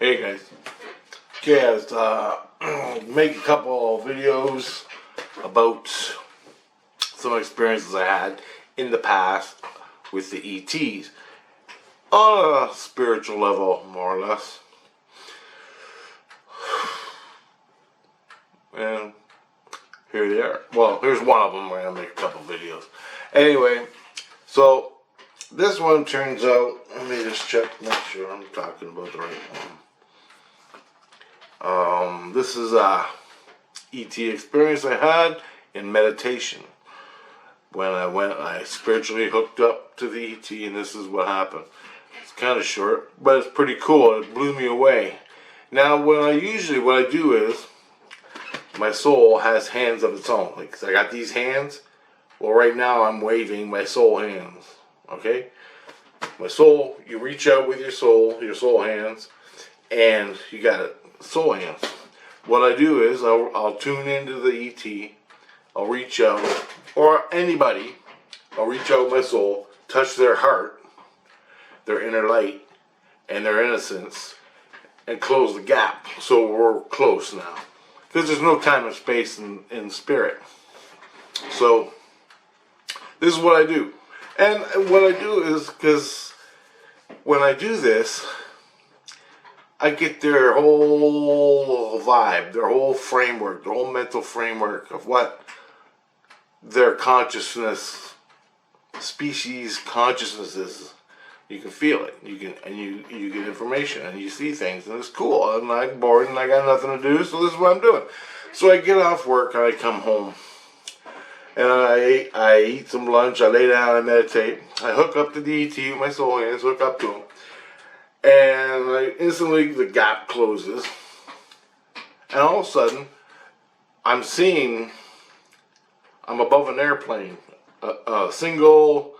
Hey guys, okay, I was make a couple of videos about some experiences I had in the past with the ETs on a spiritual level, more or less. And here they are. Well, here's one of them. We're gonna make a couple videos. Anyway, so this one turns out. Let me just check, make sure I'm talking about the right one. This is a ET experience I had in meditation. When I spiritually hooked up to the ET, and this is what happened. It's kind of short, but it's pretty cool. It blew me away. Now, what I do is, my soul has hands of its own. Like, 'cause I got these hands. Well, right now I'm waving my soul hands. Okay, my soul. You reach out with your soul hands, and you got it. Soul hands. What I do is I'll tune into the ET. I'll reach out, or anybody. I'll reach out with my soul, touch their heart, their inner light, and their innocence, and close the gap. So we're close now, because there's no time and space in spirit. So this is what I do, and what I do is, because when I do this, I get their whole vibe, their whole framework, their whole mental framework of what their consciousness, species consciousness is. You can feel it. You get information and you see things, and it's cool. I'm not bored and I got nothing to do, so this is what I'm doing. So I get off work and I come home and I eat some lunch. I lay down and meditate. I hook up to the ET with my soul hands, hook up to them. And instantly the gap closes, and all of a sudden I'm above an airplane, a single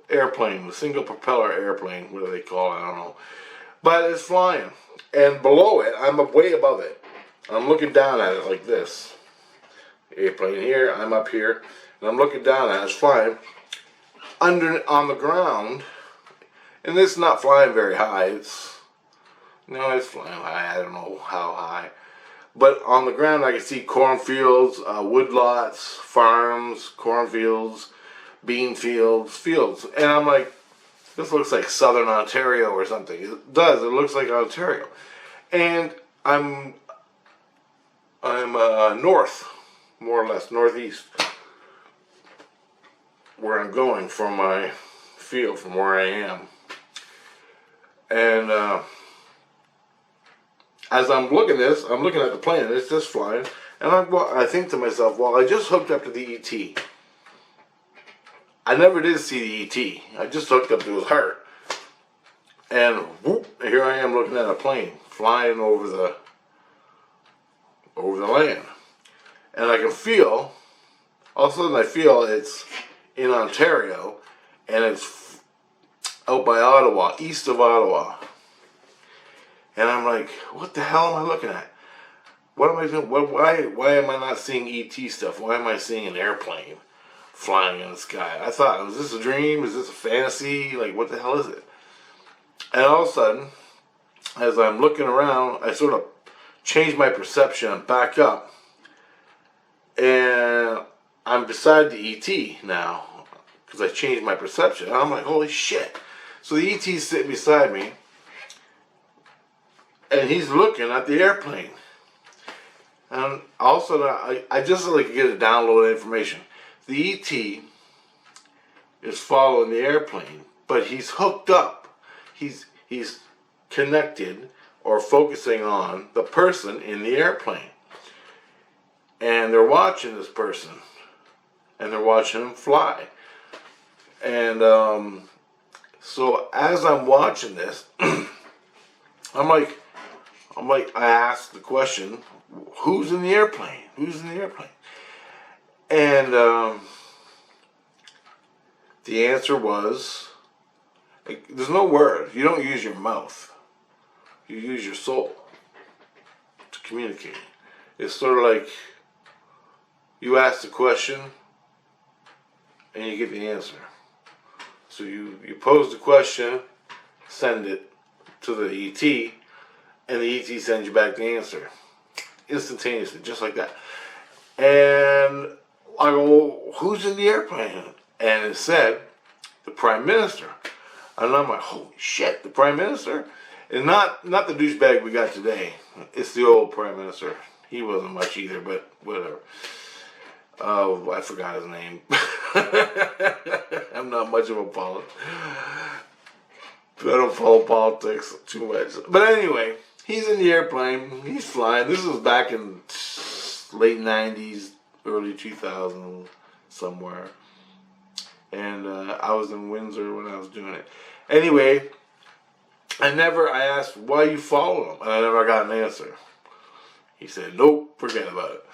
airplane, a single propeller airplane, what do they call it, I don't know, but it's flying, and below it, I'm way above it. I'm looking down at it like this. Airplane here, I'm up here, and I'm looking down at it. It's flying on the ground. And it's not flying very high. It's flying high. I don't know how high. But on the ground, I can see cornfields, woodlots, farms, cornfields, bean fields. And I'm like, this looks like southern Ontario or something. It does. It looks like Ontario. And I'm north, more or less, northeast, where I'm going from my field, from where I am. And as I'm looking at this, I'm looking at the plane, and it's just flying, and I think to myself, well, I just hooked up to the ET. I never did see the ET. I just hooked up to his heart. And whoop, here I am looking at a plane flying over the land. And I can feel, all of a sudden I feel it's in Ontario, and it's out by Ottawa, east of Ottawa. And I'm like, what the hell am I looking at? What am I doing? Why am I not seeing ET stuff? Why am I seeing an airplane flying in the sky? I thought, is this a dream? Is this a fantasy? Like, what the hell is it? And all of a sudden, as I'm looking around, I sort of change my perception and back up. And I'm beside the ET now, because I changed my perception. And I'm like, holy shit. So the ET's sitting beside me, and he's looking at the airplane. And all of a sudden, I just like get a download of information. The ET is following the airplane, but he's hooked up. He's connected or focusing on the person in the airplane. And they're watching this person, and they're watching him fly. And so as I'm watching this, I'm like, I asked the question, who's in the airplane? Who's in the airplane? And the answer was, there's no word. You don't use your mouth. You use your soul to communicate. It's sort of like you ask the question and you get the answer. So you pose the question, send it to the ET, and the ET sends you back the answer instantaneously, just like that. And I go, who's in the airplane? And it said, the Prime Minister. And I'm like, holy shit, the Prime Minister? And not the douchebag we got today. It's the old Prime Minister. He wasn't much either, but whatever. Oh, I forgot his name. I'm not much of a politician. I don't follow politics too much. But anyway, he's in the airplane. He's flying. This was back in late 90s, early 2000s, somewhere. And I was in Windsor when I was doing it. Anyway, I asked, why you follow him? And I never got an answer. He said, nope, forget about it.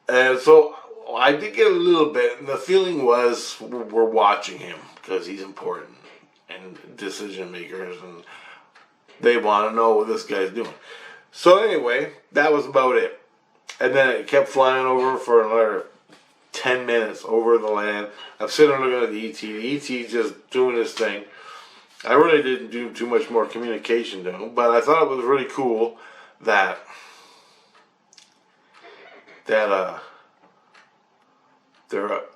And so I did get a little bit, and the feeling was we're watching him because he's important and decision makers, and they want to know what this guy's doing. So anyway, that was about it. And then it kept flying over for another 10 minutes over the land. I'm sitting there looking at the ET. The ET just doing his thing. I really didn't do too much more communication to him, but I thought it was really cool that they're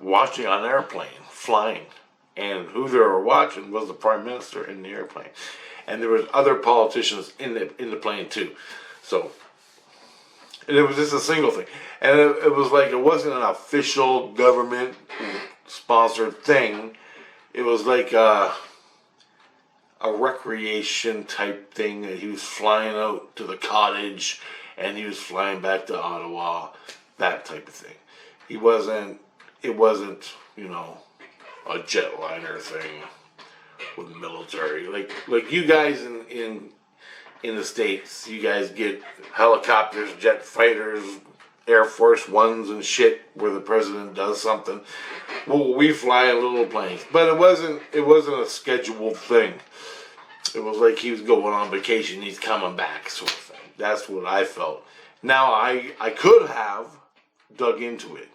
watching on an airplane, flying. And who they were watching was the Prime Minister in the airplane. And there was other politicians in the plane too. So, and it was just a single thing. And it was like, it wasn't an official government sponsored thing. It was like a recreation type thing that he was flying out to the cottage and he was flying back to Ottawa, that type of thing. It wasn't, you know, a jetliner thing with the military. Like you guys in the States, you guys get helicopters, jet fighters, Air Force Ones and shit where the president does something. Well, we fly in little planes. But it wasn't a scheduled thing. It was like he was going on vacation, he's coming back sort of thing. That's what I felt. Now I could have dug into it,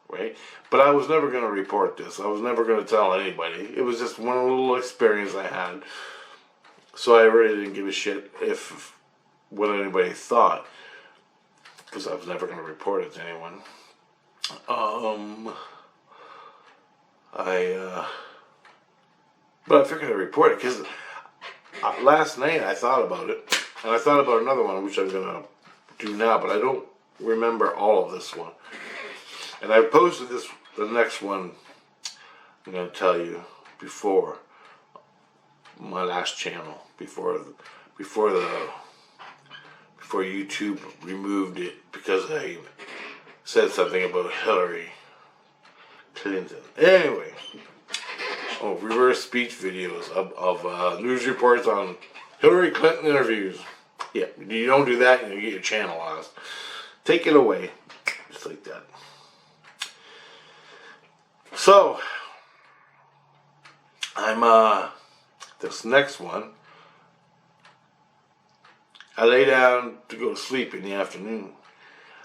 right? But I was never going to report this. I was never going to tell anybody. It was just one little experience I had. So I really didn't give a shit if what anybody thought, because I was never going to report it to anyone. But I figured I'd report it because last night I thought about it, and I thought about another one which I'm going to do now, but I don't remember all of this one. And I posted the next one I'm going to tell you before my last channel, before YouTube removed it because I said something about Hillary Clinton. Anyway, reverse speech videos of news reports on Hillary Clinton interviews. Yeah, you don't do that, you get your channel lost. Take it away, just like that. So, I'm, this next one, I lay down to go to sleep in the afternoon.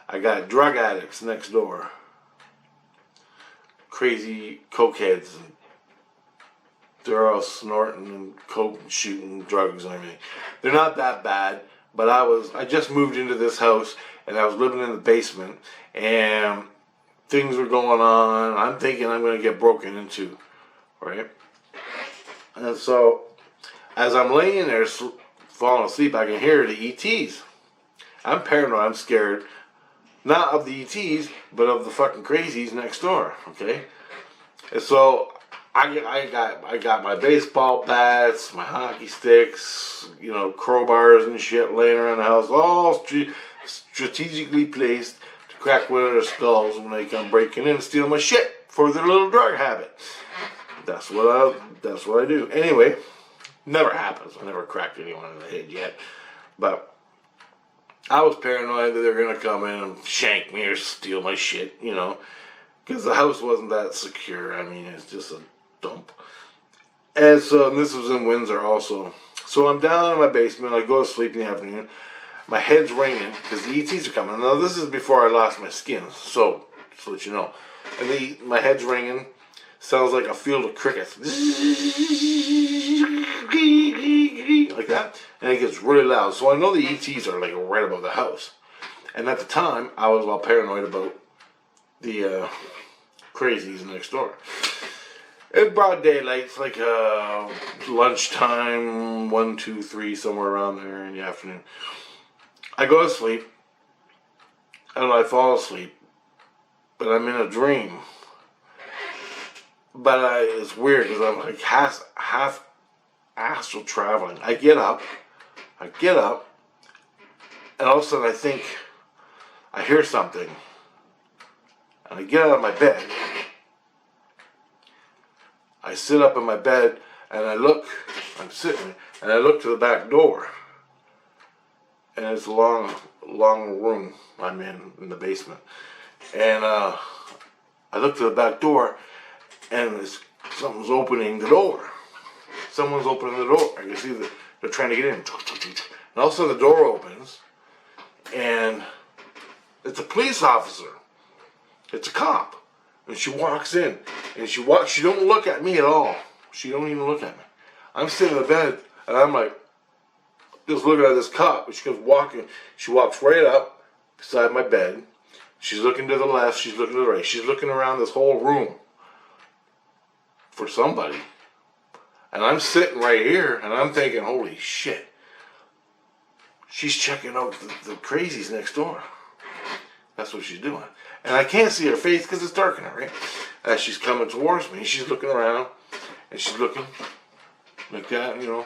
I got drug addicts next door. Crazy cokeheads. And they're all snorting and coke and shooting drugs and everything. They're not that bad, but I just moved into this house and I was living in the basement and things were going on. I'm thinking I'm going to get broken into, right? And so, as I'm laying there falling asleep, I can hear the ETs. I'm paranoid. I'm scared, not of the ETs, but of the fucking crazies next door. Okay, and so I got my baseball bats, my hockey sticks, crowbars and shit laying around the house, all strategically placed to crack one of their skulls when they come breaking in and steal my shit for their little drug habit. That's what I do. Anyway, never happens. I never cracked anyone in the head yet, but I was paranoid that they were gonna come in and shank me or steal my shit, because the house wasn't that secure. I mean, it's just a dump. And so this was in Windsor also. So I'm down in my basement. I go to sleep in the afternoon. My head's ringing because the ETs are coming. Now this is before I lost my skin, so just to let you know. And my head's ringing. sounds like a field of crickets. Like that. And it gets really loud. So I know the ETs are like right above the house. And at the time, I was all paranoid about the crazies next door. It's broad daylight. It's like lunchtime, 1, 2, 3, somewhere around there in the afternoon. I go to sleep, and I fall asleep, but I'm in a dream. But it's weird because I'm like half astral traveling. I get up, and all of a sudden I think I hear something, and I get out of my bed. I sit up in my bed, and I'm sitting, and I look to the back door, and it's a long room I'm in the basement, and I look to the back door, and something's opening the door. Someone's opening the door. I can see that they're trying to get in. And all of a sudden the door opens, and it's a police officer. It's a cop. And she walks in, and she don't look at me at all. She don't even look at me. I'm sitting in the bed, and I'm like, just looking at this cop. And she comes walking. She walks right up beside my bed. She's looking to the left. She's looking to the right. She's looking around this whole room for somebody. And I'm sitting right here, and I'm thinking, holy shit. She's checking out the crazies next door. That's what she's doing. And I can't see her face because it's dark in her, right? As she's coming towards me, she's looking around, and she's looking like that, you know.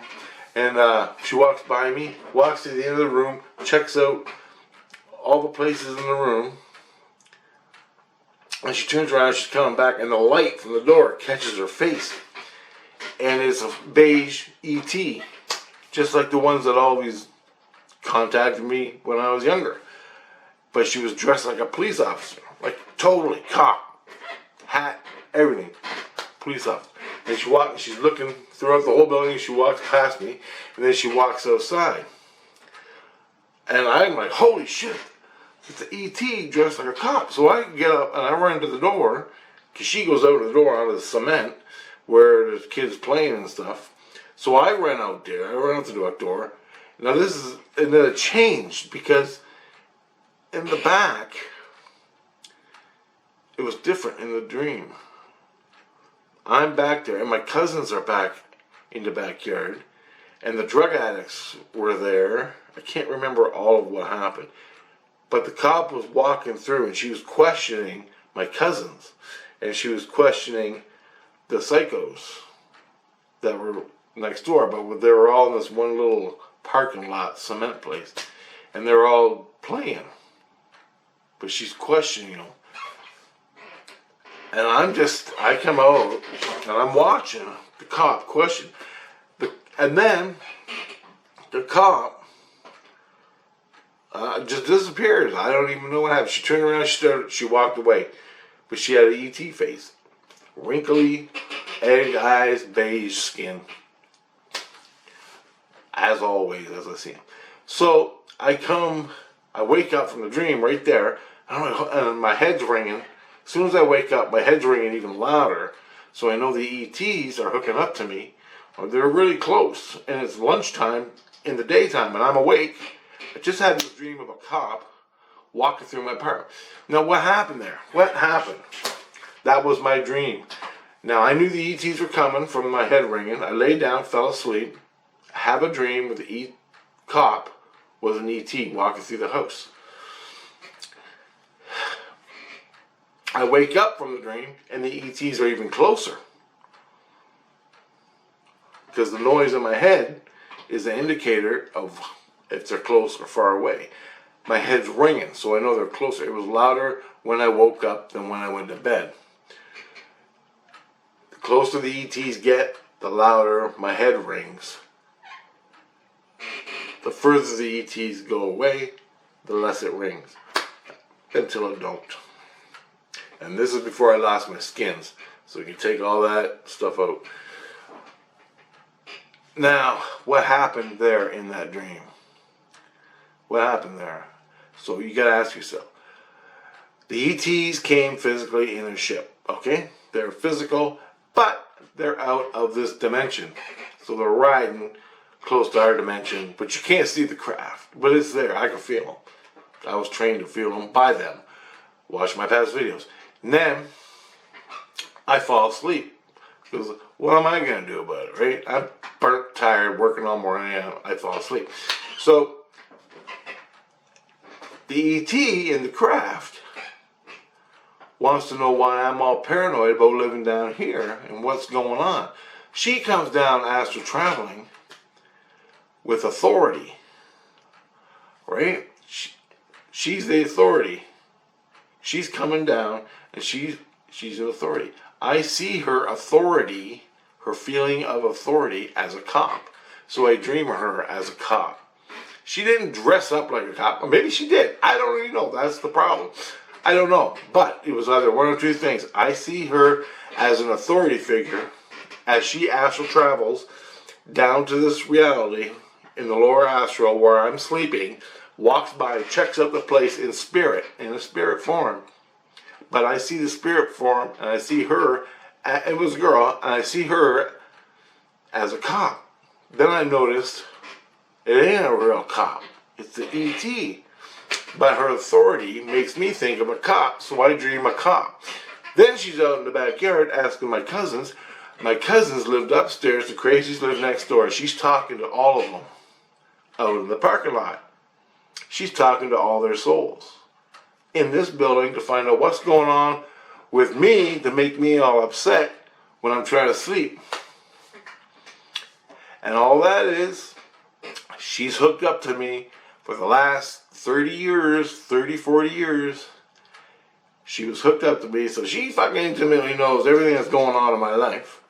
And she walks by me, walks to the end of the room, checks out all the places in the room, and she turns around, she's coming back, and the light from the door catches her face. And it's a beige ET, just like the ones that always contacted me when I was younger. But she was dressed like a police officer, like totally cop, hat, everything, police officer. And she's looking throughout the whole building. She walks past me, and then she walks outside. And I'm like, holy shit, it's an ET dressed like a cop. So I get up and I run to the door, because she goes out the door onto the cement where there's kids playing and stuff. So I ran out there. I ran out the back door. Now and then it changed because in the back, it was different in the dream. I'm back there, and my cousins are back in the backyard, and the drug addicts were there. I can't remember all of what happened, but the cop was walking through, and she was questioning my cousins, and she was questioning the psychos that were next door, but they were all in this one little parking lot cement place, and they were all playing. But she's questioning them. And I come out, and I'm watching the cop question. And then, the cop just disappears. I don't even know what happened. She turned around, she walked away. But she had an ET face. Wrinkly, egg eyes, beige skin. As always, as I see him. So, I wake up from the dream right there, and my head's ringing. As soon as I wake up, my head's ringing even louder, so I know the ETs are hooking up to me, or they're really close, and it's lunchtime in the daytime, and I'm awake. I just had this dream of a cop walking through my apartment. Now, what happened there? What happened? That was my dream. Now, I knew the ETs were coming from my head ringing. I laid down, fell asleep, have a dream with the cop was an ET walking through the house. I wake up from the dream, and the ETs are even closer. Because the noise in my head is an indicator of if they're close or far away. My head's ringing, so I know they're closer. It was louder when I woke up than when I went to bed. The closer the ETs get, the louder my head rings. The further the ETs go away, the less it rings. Until it don't. And this is before I lost my skins. So you can take all that stuff out. Now, what happened there in that dream? What happened there? So you gotta ask yourself. The ETs came physically in a ship, okay? They're physical, but they're out of this dimension. So they're riding close to our dimension, but you can't see the craft. But it's there. I can feel them. I was trained to feel them by them. Watch my past videos. And then I fall asleep. Because what am I going to do about it, right? I'm burnt, tired, working all morning, and I fall asleep. So the ET in the craft wants to know why I'm all paranoid about living down here and what's going on. She comes down astral traveling with authority, right? She's the authority. She's coming down and she's an authority. I see her authority, her feeling of authority as a cop. So I dream of her as a cop. She didn't dress up like a cop. Or maybe she did. I don't really know. That's the problem. I don't know. But it was either one or two things. I see her as an authority figure as she astral travels down to this reality in the lower astral where I'm sleeping, walks by, checks out the place in spirit, in a spirit form. But I see the spirit form, and I see her, it was a girl, and I see her as a cop. Then I noticed it ain't a real cop. It's the ET. But her authority makes me think of a cop, so I dream a cop. Then she's out in the backyard asking my cousins. My cousins lived upstairs, the crazies lived next door. She's talking to all of them out in the parking lot. She's talking to all their souls in this building to find out what's going on with me to make me all upset when I'm trying to sleep. And all that is, she's hooked up to me for the last 30 years, 30, 40 years. She was hooked up to me, so she fucking intimately knows everything that's going on in my life.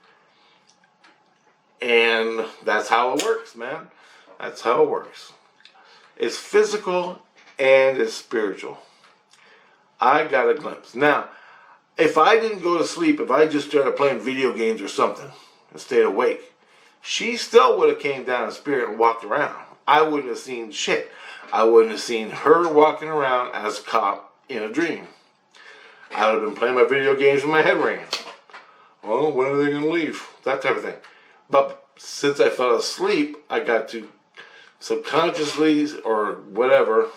And that's how it works, man. That's how it works. It's physical and it's spiritual. I got a glimpse. Now, if I didn't go to sleep, if I just started playing video games or something and stayed awake, she still would have came down in spirit and walked around. I wouldn't have seen shit. I wouldn't have seen her walking around as a cop in a dream. I would have been playing my video games with my head ringing. Well, when are they going to leave? That type of thing. But since I fell asleep, I got to subconsciously or whatever,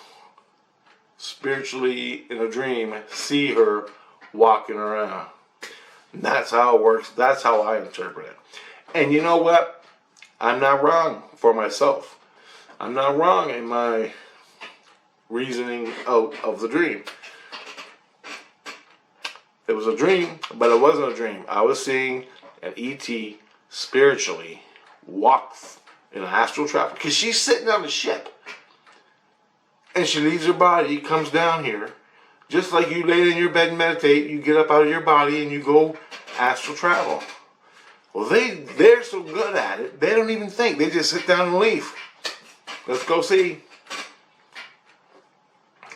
spiritually in a dream, see her walking around. And that's how it works. That's how I interpret it. And you know what? I'm not wrong for myself. I'm not wrong in my reasoning out of the dream. It was a dream, but it wasn't a dream. I was seeing an ET spiritually walk in an astral travel. Because she's sitting on the ship. And she leaves her body, comes down here. Just like you lay in your bed and meditate, you get up out of your body and you go astral travel. Well, they're so good at it, they don't even think. They just sit down and leave. Let's go see.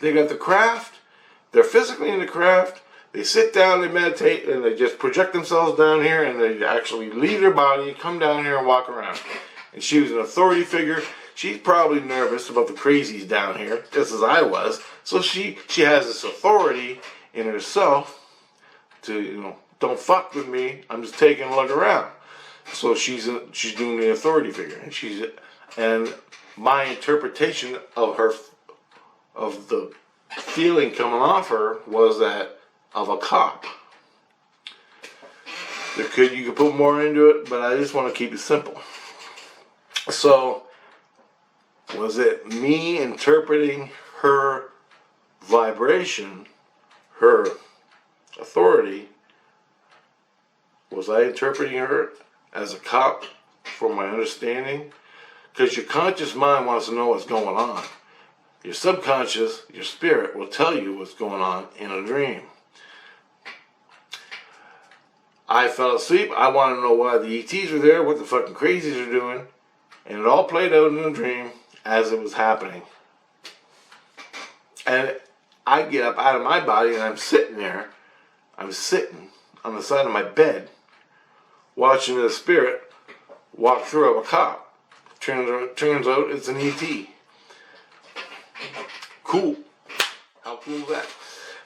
They got the craft. They're physically in the craft. They sit down, they meditate, and they just project themselves down here, and they actually leave their body, come down here and walk around. And she was an authority figure. She's probably nervous about the crazies down here, just as I was. So she has this authority in herself to, don't fuck with me. I'm just taking a look around. So she's doing the authority figure, and my interpretation of her, of the feeling coming off her, was that of a cop. You could put more into it, but I just want to keep it simple. So, was it me interpreting her vibration, her authority? Was I interpreting her as a cop from my understanding? Because your conscious mind wants to know what's going on. Your subconscious, your spirit, will tell you what's going on in a dream. I fell asleep. I want to know why the ETs are there, what the fucking crazies are doing. And it all played out in a dream as it was happening. And I get up out of my body and I'm sitting there. I'm sitting on the side of my bed watching the spirit walk through a cop. Turns out it's an ET. Cool. How cool is that?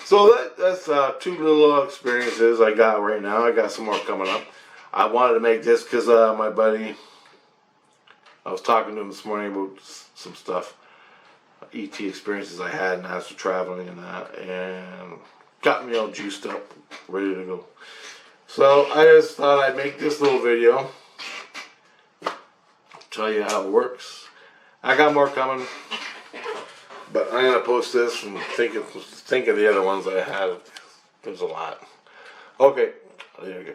So that's two little experiences I got right now. I got some more coming up. I wanted to make this because my buddy, I was talking to him this morning about some stuff, ET experiences I had and after traveling and that, and got me all juiced up, ready to go. So I just thought I'd make this little video, tell you how it works. I got more coming, but I'm gonna post this and think of the other ones I had. There's a lot. Okay, there you go.